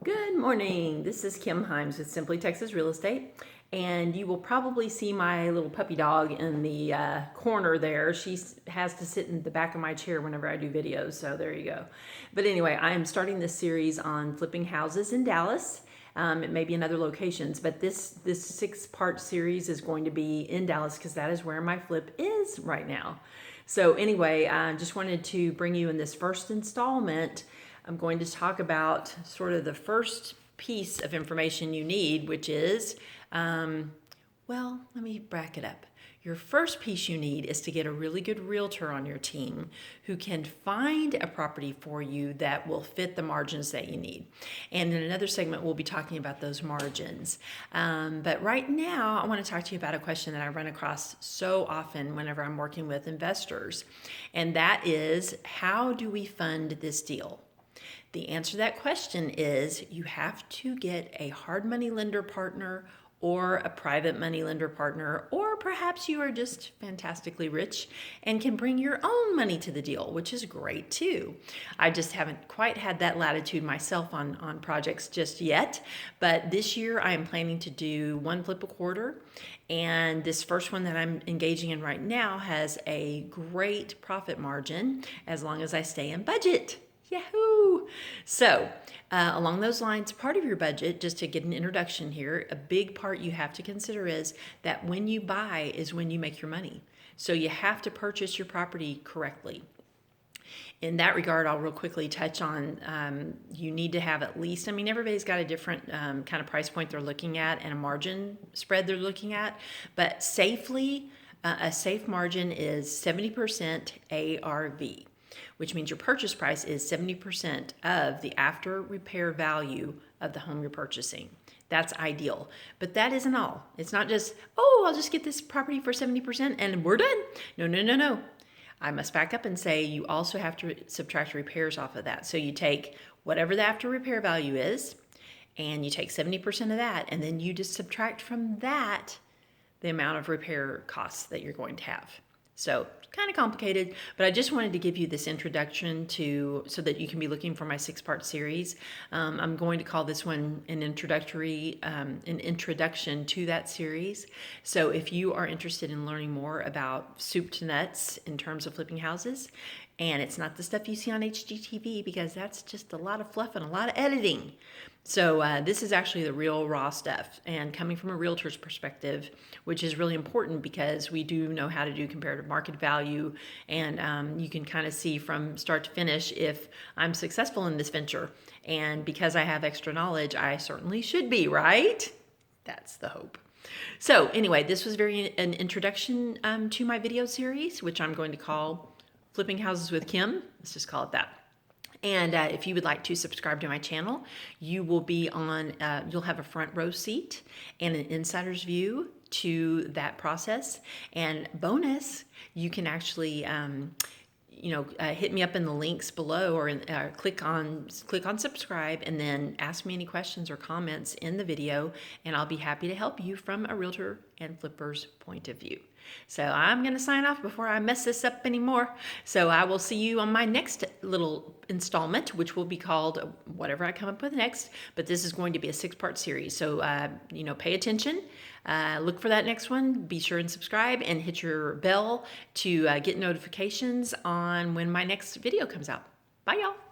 Good morning. This is Kim Himes with Simply Texas Real Estate, and you will probably see my little puppy dog in the corner there. She has to sit in the back of my chair whenever I do videos, so there you go. But anyway, I am starting this series on flipping houses in Dallas. It may be in other locations, but this 6-part series is going to be in Dallas because that is where my flip is right now. So anyway, I just wanted to bring you in this first installment. I'm going to talk about sort of the first piece of information you need, which is, well, let me back it up. Your first piece you need is to get a really good realtor on your team who can find a property for you that will fit the margins that you need. And in another segment, we'll be talking about those margins. But right now, I want to talk to you about a question that I run across so often whenever I'm working with investors. And that is, how do we fund this deal? The answer to that question is you have to get a hard money lender partner or a private money lender partner, or perhaps you are just fantastically rich and can bring your own money to the deal, which is great too. I just haven't quite had that latitude myself on projects just yet, but this year I am planning to do one flip a quarter, and this first one that I'm engaging in right now has a great profit margin as long as I stay in budget. Yahoo! So, along those lines, part of your budget, just to get an introduction here, a big part you have to consider is that when you buy is when you make your money. So you have to purchase your property correctly. In that regard, I'll real quickly touch on you need to have at least, everybody's got a different kind of price point they're looking at and a margin spread they're looking at, but safely, a safe margin is 70% ARV, which means your purchase price is 70% of the after repair value of the home you're purchasing. That's ideal. But that isn't all. It's not just, oh, I'll just get this property for 70% and we're done. No. I must back up and say you also have to subtract repairs off of that. So you take whatever the after repair value is, and you take 70% of that, and then you just subtract from that the amount of repair costs that you're going to have. So kind of complicated, but I just wanted to give you this introduction so that you can be looking for my 6-part series. I'm going to call this one an introduction to that series. So if you are interested in learning more about soup to nuts in terms of flipping houses, and it's not the stuff you see on HGTV because that's just a lot of fluff and a lot of editing. So this is actually the real raw stuff, and coming from a realtor's perspective, which is really important because we do know how to do comparative market value, and you can kind of see from start to finish if I'm successful in this venture. And because I have extra knowledge, I certainly should be, right? That's the hope. So anyway, this was an introduction to my video series, which I'm going to call Flipping Houses with Kim. Let's just call it that. And if you would like to subscribe to my channel, you will be on, you'll have a front row seat and an insider's view to that process. And bonus, you can actually, hit me up in the links below, or click on subscribe, and then ask me any questions or comments in the video, and I'll be happy to help you from a realtor and flipper's point of view. So I'm going to sign off before I mess this up anymore. So I will see you on my next little installment, which will be called whatever I come up with next. But this is going to be a 6-part series. So, pay attention. Look for that next one. Be sure and subscribe and hit your bell to get notifications on when my next video comes out. Bye, y'all.